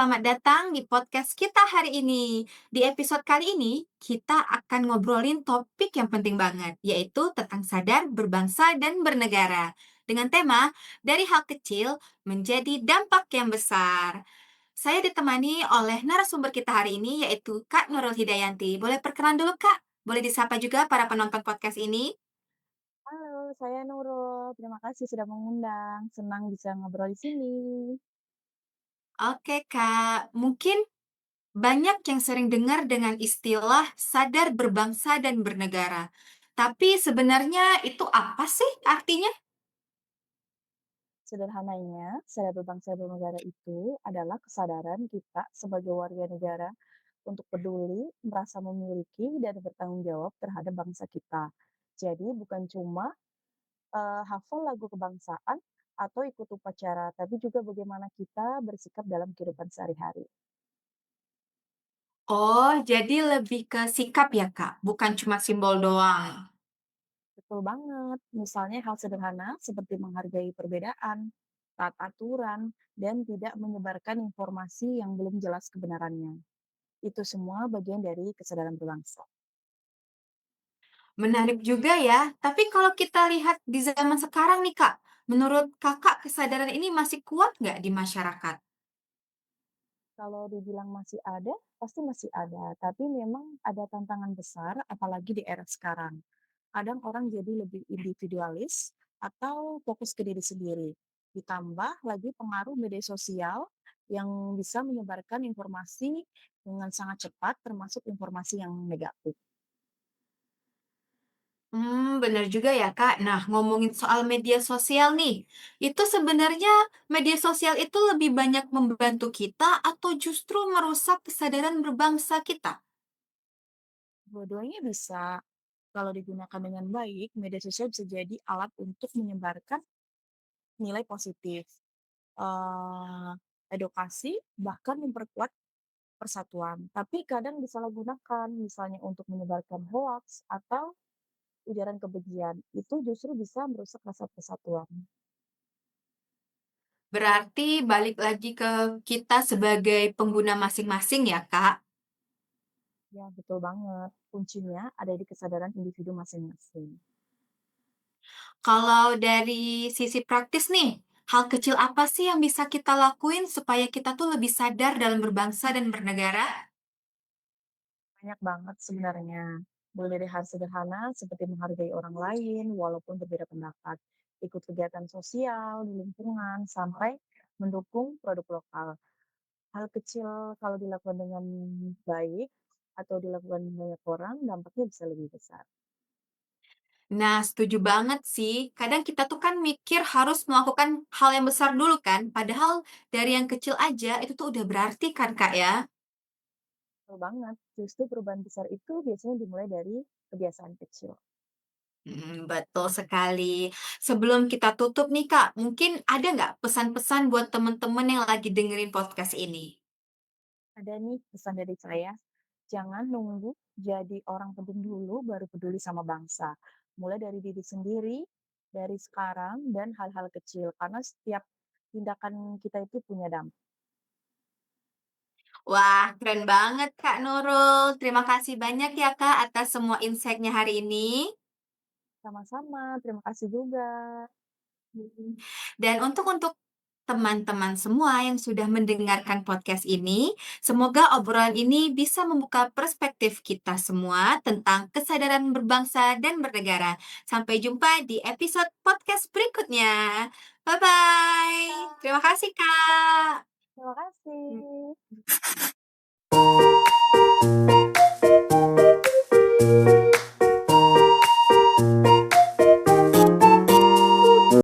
selamat datang di podcast kita hari ini. Di episode kali ini, kita akan ngobrolin topik yang penting banget, yaitu tentang sadar berbangsa dan bernegara. Dengan tema, dari hal kecil menjadi dampak yang besar. Saya ditemani oleh narasumber kita hari ini, yaitu Kak Nurul Hidayanti. Boleh perkenalan dulu, Kak? Boleh disapa juga para penonton podcast ini? Halo, saya Nurul. Terima kasih sudah mengundang. Senang bisa ngobrol di sini. Oke, Kak. Mungkin banyak yang sering dengar dengan istilah sadar berbangsa dan bernegara. Tapi sebenarnya itu apa sih artinya? Sederhananya, sadar berbangsa dan bernegara itu adalah kesadaran kita sebagai warga negara untuk peduli, merasa memiliki, dan bertanggung jawab terhadap bangsa kita. Jadi bukan cuma hafal lagu kebangsaan atau ikut upacara, tapi juga bagaimana kita bersikap dalam kehidupan sehari-hari. Oh, jadi lebih ke sikap ya, Kak? Bukan cuma simbol doang. Betul banget. Misalnya hal sederhana seperti menghargai perbedaan, taat aturan, dan tidak menyebarkan informasi yang belum jelas kebenarannya. Itu semua bagian dari kesadaran berbangsa. Menarik juga ya. Tapi kalau kita lihat di zaman sekarang nih, Kak, menurut Kakak kesadaran ini masih kuat nggak di masyarakat? Kalau dibilang masih ada, pasti masih ada. Tapi memang ada tantangan besar, apalagi di era sekarang. Kadang orang jadi lebih individualis atau fokus ke diri sendiri. Ditambah lagi pengaruh media sosial yang bisa menyebarkan informasi dengan sangat cepat, termasuk informasi yang negatif. Bener juga ya, Kak. Nah, ngomongin soal media sosial nih, itu sebenarnya media sosial itu lebih banyak membantu kita atau justru merusak kesadaran berbangsa kita? Dua-duanya bisa. Kalau digunakan dengan baik, media sosial bisa jadi alat untuk menyebarkan nilai positif, eee, edukasi, bahkan memperkuat persatuan. Tapi kadang disalahgunakan, misalnya untuk menyebarkan hoaks atau ujaran kebencian. Itu justru bisa merusak rasa persatuan. Berarti balik lagi ke kita sebagai pengguna masing-masing ya, Kak? Ya, betul banget. Kuncinya ada di kesadaran individu masing-masing. Kalau dari sisi praktis nih, hal kecil apa sih yang bisa kita lakuin supaya kita tuh lebih sadar dalam berbangsa dan bernegara? Banyak banget sebenarnya. Mulai dari hal sederhana seperti menghargai orang lain walaupun berbeda pendapat, ikut kegiatan sosial di lingkungan, sampai mendukung produk lokal. Hal kecil kalau dilakukan dengan baik atau dilakukan banyak orang, dampaknya bisa lebih besar. Nah, setuju banget sih. Kadang kita tuh kan mikir harus melakukan hal yang besar dulu kan, padahal dari yang kecil aja itu tuh udah berarti kan, Kak, ya? Betul banget. Justru perubahan besar itu biasanya dimulai dari kebiasaan kecil. Betul sekali. Sebelum kita tutup nih, Kak, mungkin ada nggak pesan-pesan buat teman-teman yang lagi dengerin podcast ini? Ada nih pesan dari saya, jangan nunggu jadi orang penting dulu baru peduli sama bangsa. Mulai dari diri sendiri, dari sekarang, dan hal-hal kecil. Karena setiap tindakan kita itu punya dampak. Wah, keren banget, Kak Nurul. Terima kasih banyak ya, Kak, atas semua insight-nya hari ini. Sama-sama, terima kasih juga. Dan untuk teman-teman semua yang sudah mendengarkan podcast ini, semoga obrolan ini bisa membuka perspektif kita semua tentang kesadaran berbangsa dan bernegara. Sampai jumpa di episode podcast berikutnya. Bye-bye. Terima kasih, Kak. Terima kasih.